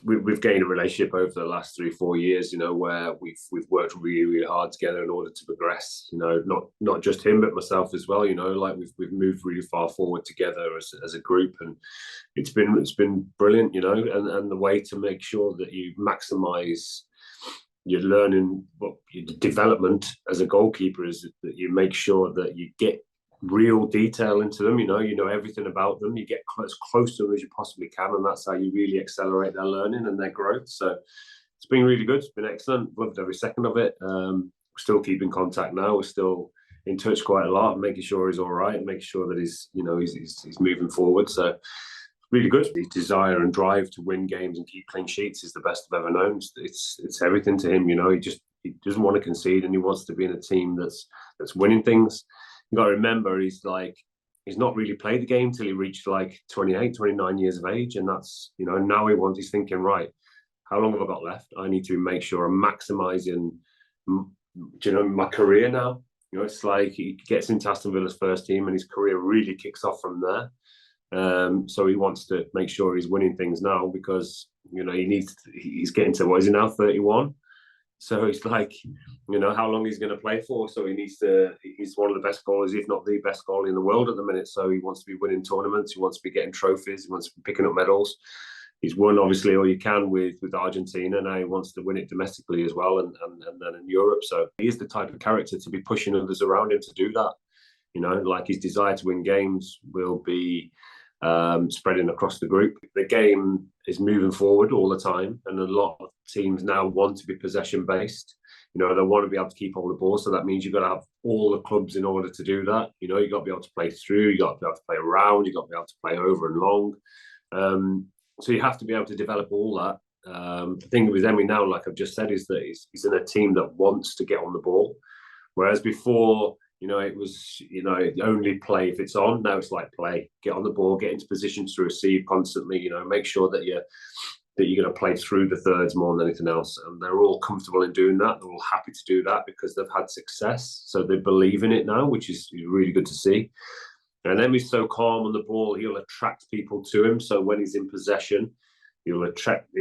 we've gained a relationship over the last 3-4 years, where we've worked really, really hard together in order to progress. Not just him, but myself as well. Like we've moved really far forward together as a group, and it's been brilliant. And the way to make sure that you maximise your learning, your development as a goalkeeper is that you make sure that you get real detail into them. You know everything about them. You get as close to them as you possibly can, and that's how you really accelerate their learning and their growth. So it's been really good. It's been excellent. Loved every second of it. We're still keeping contact now. We're still in touch quite a lot, making sure he's all right, and making sure that he's moving forward. So really good. His desire and drive to win games and keep clean sheets is the best I've ever known. It's everything to him. He doesn't want to concede, and he wants to be in a team that's winning things. You got to remember, he's not really played the game till he reached like 28, 29 years of age, and that's now he's thinking, right, how long have I got left? I need to make sure I'm maximising, my career now. It's like he gets into Aston Villa's first team, and his career really kicks off from there. So he wants to make sure he's winning things now, because he's getting to, what is he now, 31? So it's like, how long he's going to play for. So he's one of the best goalies, if not the best goalie in the world at the minute. So he wants to be winning tournaments. He wants to be getting trophies. He wants to be picking up medals. He's won, obviously, all you can with Argentina. Now he wants to win it domestically as well, and then in Europe. So he is the type of character to be pushing others around him to do that. Like his desire to win games will be spreading across the group. The game is moving forward all the time, and a lot of teams now want to be possession based. They want to be able to keep hold of the ball, so that means you've got to have all the clubs in order to do that. You've got to be able to play through, you've got to be able to play around, you've got to be able to play over and long. So you have to be able to develop all that. The thing with Emi now, like I've just said, is that he's in a team that wants to get on the ball, whereas before, it was, only play if it's on. Now it's like play, get on the ball, get into positions to receive constantly, make sure that you're going to play through the thirds more than anything else. And they're all comfortable in doing that. They're all happy to do that because they've had success. So they believe in it now, which is really good to see. And then he's so calm on the ball, he'll attract people to him. So when he's in possession, he'll attract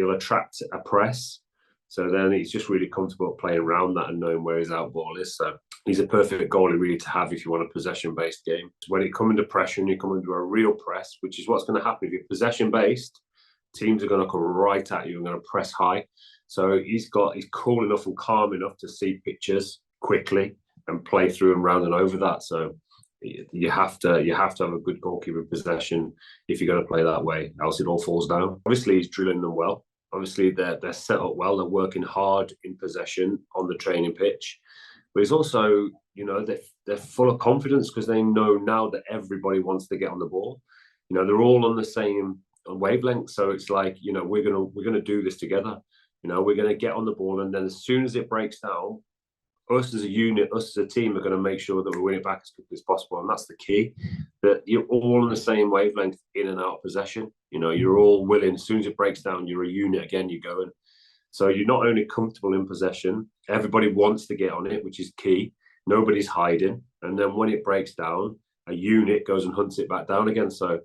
a press. So then he's just really comfortable playing around that and knowing where his out ball is. So he's a perfect goalie really to have if you want a possession-based game. When you come into pressure and you come into a real press, which is what's going to happen if you're possession-based, teams are going to come right at you and going to press high. So he's cool enough and calm enough to see pictures quickly and play through and round and over that. So you have to have a good goalkeeper possession if you're going to play that way, else it all falls down. Obviously, he's drilling them well. Obviously, they're set up well. They're working hard in possession on the training pitch. But it's also, they're full of confidence because they know now that everybody wants to get on the ball. They're all on the same wavelength. So it's like, we're gonna do this together. We're gonna get on the ball, and then as soon as it breaks down, us as a unit, us as a team are going to make sure that we win it back as quickly as possible. And that's the key, that you're all on the same wavelength in and out of possession. You're all willing. As soon as it breaks down, you're a unit again, you're going. So you're not only comfortable in possession, everybody wants to get on it, which is key. Nobody's hiding. And then when it breaks down, a unit goes and hunts it back down again. So I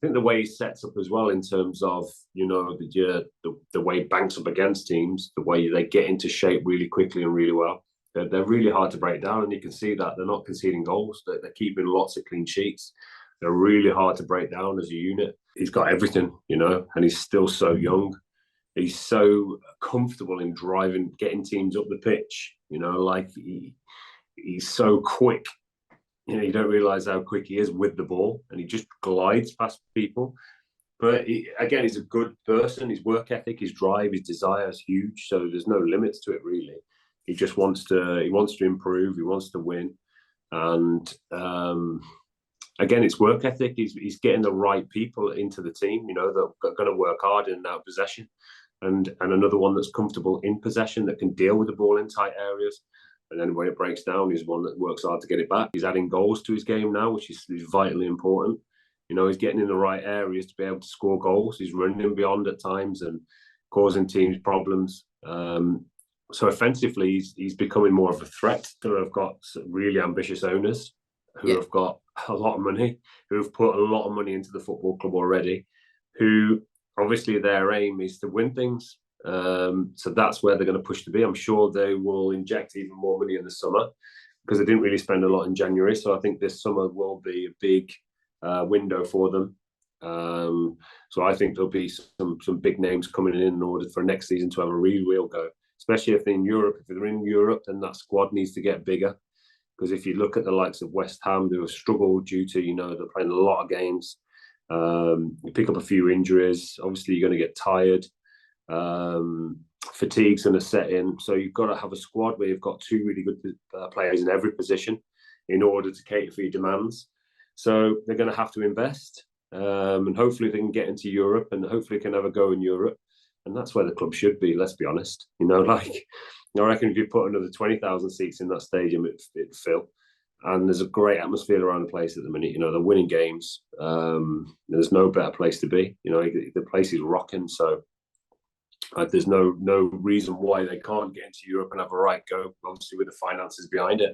think the way he sets up as well in terms of, the way he banks up against teams, the way they get into shape really quickly and really well. They're really hard to break down, and you can see that they're not conceding goals. They're keeping lots of clean sheets. They're really hard to break down as a unit. He's got everything, and he's still so young. He's so comfortable in driving, getting teams up the pitch. He's so quick. You don't realise how quick he is with the ball, and he just glides past people. But again, he's a good person. His work ethic, his drive, his desire is huge. So there's no limits to it, really. He just wants to improve. He wants to win. And again, it's work ethic. He's getting the right people into the team, that are going to work hard in and out of possession. And another one that's comfortable in possession, that can deal with the ball in tight areas. And then when it breaks down, he's one that works hard to get it back. He's adding goals to his game now, which is vitally important. He's getting in the right areas to be able to score goals. He's running beyond at times and causing teams problems. So offensively, he's becoming more of a threat. So I've got really ambitious owners who have got a lot of money, who have put a lot of money into the football club already, who obviously their aim is to win things. So that's where they're going to push to be. I'm sure they will inject even more money in the summer because they didn't really spend a lot in January. So I think this summer will be a big window for them. So I think there'll be some big names coming in order for next season to have a real go. Especially if they're in Europe. If they're in Europe, then that squad needs to get bigger. Because if you look at the likes of West Ham, they have struggled due to, they're playing a lot of games. You pick up a few injuries. Obviously, you're going to get tired. Fatigue's going to set in. So you've got to have a squad where you've got two really good players in every position in order to cater for your demands. So they're going to have to invest. And hopefully they can get into Europe and hopefully can have a go in Europe. And that's where the club should be, let's be honest. I reckon if you put another 20,000 seats in that stadium, it'd fill. And there's a great atmosphere around the place at the minute. They're winning games. There's no better place to be. The place is rocking. So there's no reason why they can't get into Europe and have a right go, obviously with the finances behind it.